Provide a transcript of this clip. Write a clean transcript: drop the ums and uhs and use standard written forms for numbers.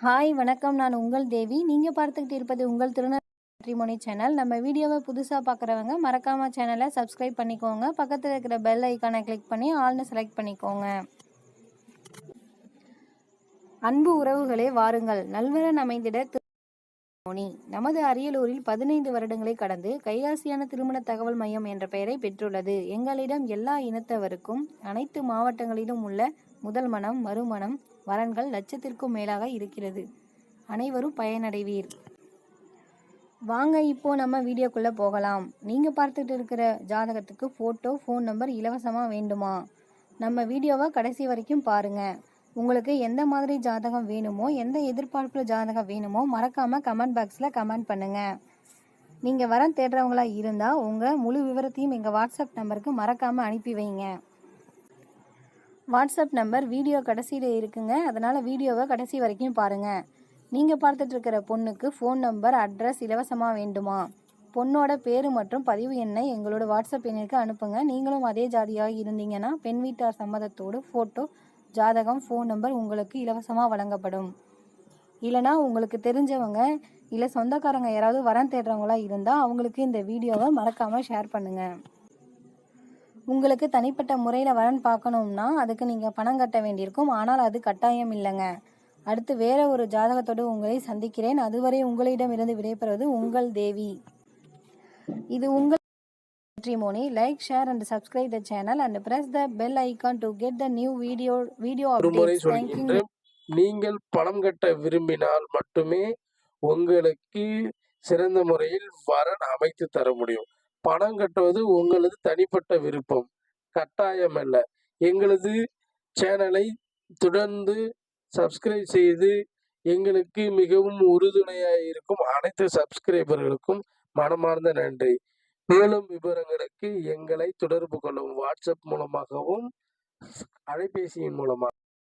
Hi வணக்கம். நான் உங்கள் தேவி. நீங்கள் பார்த்துக்கிட்டு இருப்பது உங்கள் திருநெல்வேலி சேனல். நம்ம வீடியோவை புதுசாக பார்க்குறவங்க மறக்காமல் சேனலை சப்ஸ்கிரைப் பண்ணிக்கோங்க. பக்கத்தில் இருக்கிற பெல் ஐக்கானை கிளிக் பண்ணி ஆல்னு செலக்ட் பண்ணிக்கோங்க. அன்பு உறவுகளே வாருங்கள், நல்வரன் அமைந்திட திருமணி. நமது அரியலூரில் 15 வருடங்களை கடந்து கைராசியான திருமண தகவல் மையம் என்ற பெயரை பெற்றுள்ளது. எங்களிடம் எல்லா இனத்தவருக்கும் அனைத்து மாவட்டங்களிலும் உள்ள முதல் மனம், மறுமணம், வரன்கள் லட்சத்திற்கும் மேலாக இருக்கிறது. அனைவரும் பயனடைவீர். வாங்க இப்போ நம்ம வீடியோக்குள்ள போகலாம். நீங்க பார்த்துட்டு இருக்கிற ஜாதகத்துக்கு போட்டோ, ஃபோன் நம்பர் இலவசமா வேண்டுமா? நம்ம வீடியோவை கடைசி வரைக்கும் பாருங்க. உங்களுக்கு எந்த மாதிரி ஜாதகம் வேணுமோ, எந்த எதிர்பார்ப்புல ஜாதகம் வேணுமோ மறக்காம கமெண்ட் பாக்ஸ்ல கமெண்ட் பண்ணுங்க. நீங்க வரன் தேடுறவங்களா இருந்தா உங்க முழு விவரத்தையும் எங்க வாட்ஸ்அப் நம்பருக்கு மறக்காம அனுப்பி வைங்க. வாட்ஸ்அப் நம்பர் வீடியோ கடைசியில் இருக்குங்க. அதனால் வீடியோவை கடைசி வரைக்கும் பாருங்கள். நீங்கள் பார்த்துட்டு இருக்கிற பொண்ணுக்கு ஃபோன் நம்பர், அட்ரஸ் இலவசமாக வேண்டுமா? பொண்ணோட பேர் மற்றும் பதிவு எண்ணை எங்களோட வாட்ஸ்அப் எண்ணிற்கு அனுப்புங்க. நீங்களும் அதே ஜாதியாக இருந்தீங்கன்னா பெண் வீட்டார் சம்மதத்தோடு ஃபோட்டோ, ஜாதகம், ஃபோன் நம்பர் உங்களுக்கு இலவசமாக வழங்கப்படும். இல்லைனா உங்களுக்கு தெரிஞ்சவங்க இல்லை சொந்தக்காரங்க யாராவது வரன் தேடுறவங்களா இருந்தால் அவங்களுக்கு இந்த வீடியோவை மறக்காமல் ஷேர் பண்ணுங்கள். உங்களுக்கு தனிப்பட்ட முறையில் வரன் பார்க்கணும்னா அதுக்கு நீங்கள் பணம் கட்ட வேண்டியிருக்கும். ஆனால் அது கட்டாயம் இல்லைங்க. அடுத்து வேற ஒரு ஜாதகத்தோடு உங்களை சந்திக்கிறேன். அதுவரை உங்களிடமிருந்து விடைபெறுவது உங்கள் தேவி. இது உங்கள் matrimony. Like, share and subscribe the channel and press the bell icon to get the new video updates. Thank you. நீங்கள் பணம் கட்ட விரும்பினால் மட்டுமே உங்களுக்கு சிறந்த முறையில் வரன் அமைத்து தர முடியும். பணம் கட்டுவது உங்களது தனிப்பட்ட விருப்பம், கட்டாயம் அல்ல. எங்களது சேனலை தொடர்ந்து சப்ஸ்கிரைப் செய்து எங்களுக்கு மிகவும் உறுதுணையாக இருக்கும் அனைத்து சப்ஸ்கிரைபர்களுக்கும் மனமார்ந்த நன்றி. மேலும் விவரங்களுக்கு எங்களை தொடர்பு கொள்ளும் வாட்ஸ்அப் மூலமாகவும் அலைபேசியின் மூலமாக.